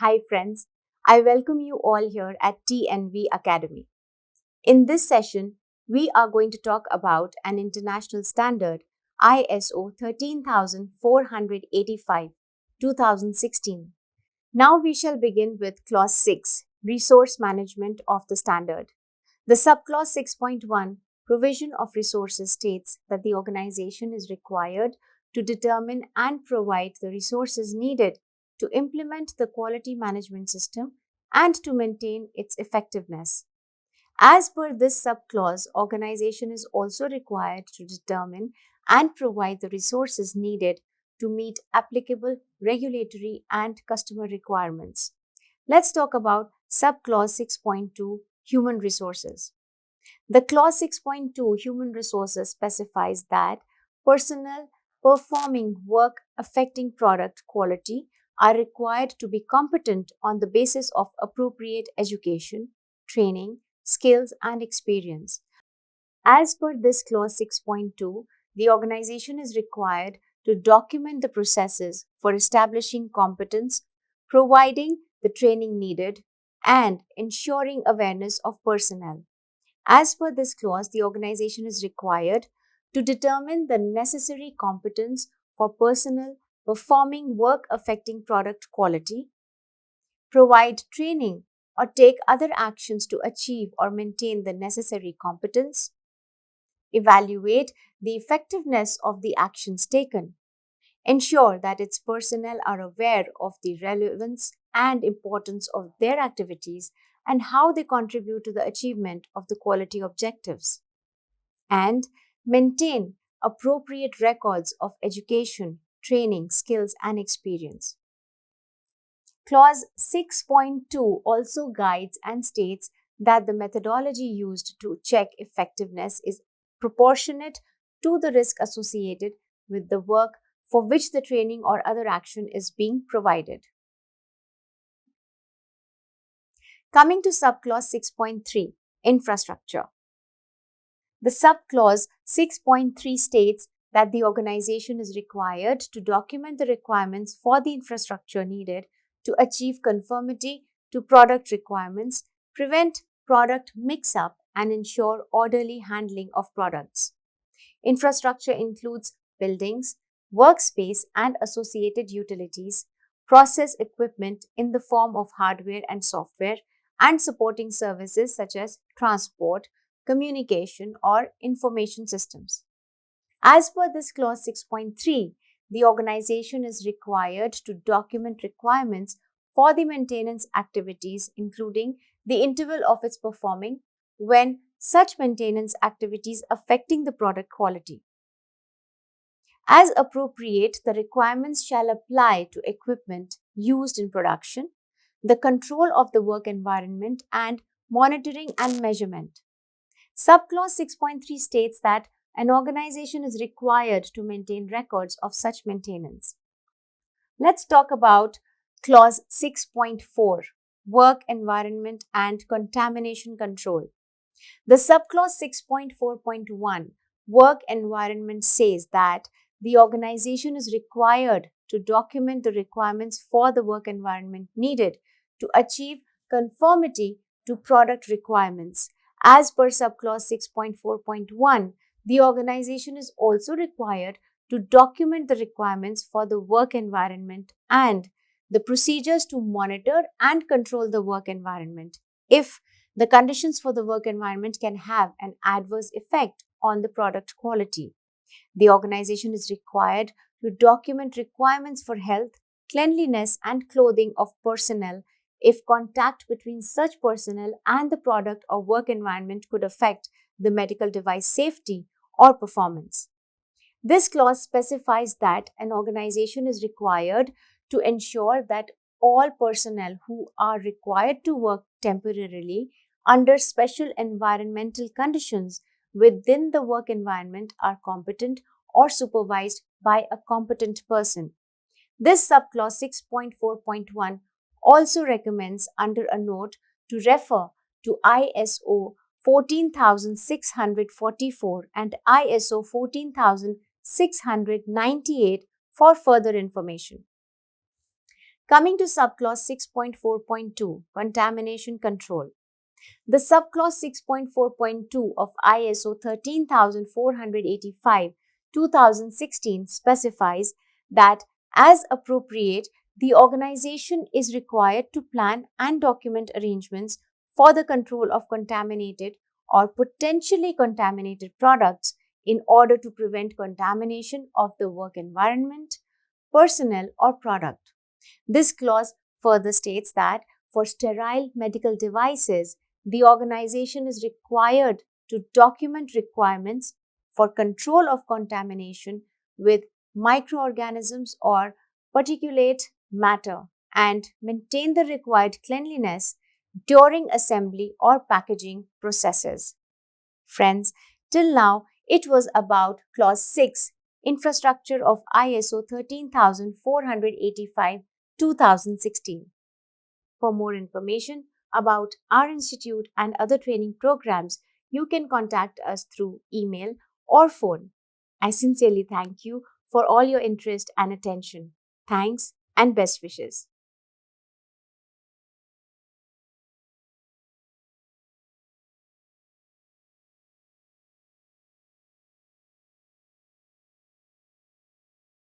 Hi friends, I welcome you all here at TNV Academy. In this session, we are going to talk about an international standard ISO 13485 2016. Now we shall begin with Clause 6, Resource Management of the Standard. The subclause 6.1, Provision of Resources, states that the organization is required to determine and provide the resources needed to implement the quality management system and to maintain its effectiveness. As per this subclause, organization is also required to determine and provide the resources needed to meet applicable regulatory and customer requirements. Let's talk about subclause 6.2, Human Resources. The clause 6.2, Human Resources, specifies that personnel performing work affecting product quality are required to be competent on the basis of appropriate education, training, skills, and experience. As per this clause 6.2, the organization is required to document the processes for establishing competence, providing the training needed, and ensuring awareness of personnel. As per this clause, the organization is required to determine the necessary competence for personnel performing work affecting product quality, provide training or take other actions to achieve or maintain the necessary competence, evaluate the effectiveness of the actions taken, ensure that its personnel are aware of the relevance and importance of their activities and how they contribute to the achievement of the quality objectives, and maintain appropriate records of education, training, skills, and experience. Clause 6.2 also guides and states that the methodology used to check effectiveness is proportionate to the risk associated with the work for which the training or other action is being provided. Coming to subclause 6.3, Infrastructure. The subclause 6.3 states that the organization is required to document the requirements for the infrastructure needed to achieve conformity to product requirements, prevent product mix-up, and ensure orderly handling of products. Infrastructure includes buildings, workspace and associated utilities, process equipment in the form of hardware and software, and supporting services such as transport, communication, or information systems. As per this clause 6.3, the organization is required to document requirements for the maintenance activities, including the interval of its performing when such maintenance activities affecting the product quality. As appropriate, the requirements shall apply to equipment used in production, the control of the work environment, and monitoring and measurement. Subclause 6.3 states that an organization is required to maintain records of such maintenance. Let's talk about Clause 6.4, Work Environment and Contamination Control. The subclause 6.4.1, Work Environment, says that the organization is required to document the requirements for the work environment needed to achieve conformity to product requirements. As per subclause 6.4.1, the organization is also required to document the requirements for the work environment and the procedures to monitor and control the work environment if the conditions for the work environment can have an adverse effect on the product quality. The organization is required to document requirements for health, cleanliness, and clothing of personnel if contact between such personnel and the product or work environment could affect the medical device safety or performance. This clause specifies that an organization is required to ensure that all personnel who are required to work temporarily under special environmental conditions within the work environment are competent or supervised by a competent person. This subclause 6.4.1 also recommends under a note to refer to ISO 14644 and ISO 14698 for further information. Coming to subclause 6.4.2, Contamination Control. The subclause 6.4.2 of ISO 13485-2016 specifies that, as appropriate, the organization is required to plan and document arrangements for the control of contaminated or potentially contaminated products in order to prevent contamination of the work environment, personnel, or product. This clause further states that for sterile medical devices, the organization is required to document requirements for control of contamination with microorganisms or particulate matter and maintain the required cleanliness during assembly or packaging processes. Friends, till now it was about Clause 6, Infrastructure of ISO 13485-2016. For more information about our institute and other training programs, you can contact us through email or phone. I sincerely thank you for all your interest and attention. Thanks and best wishes.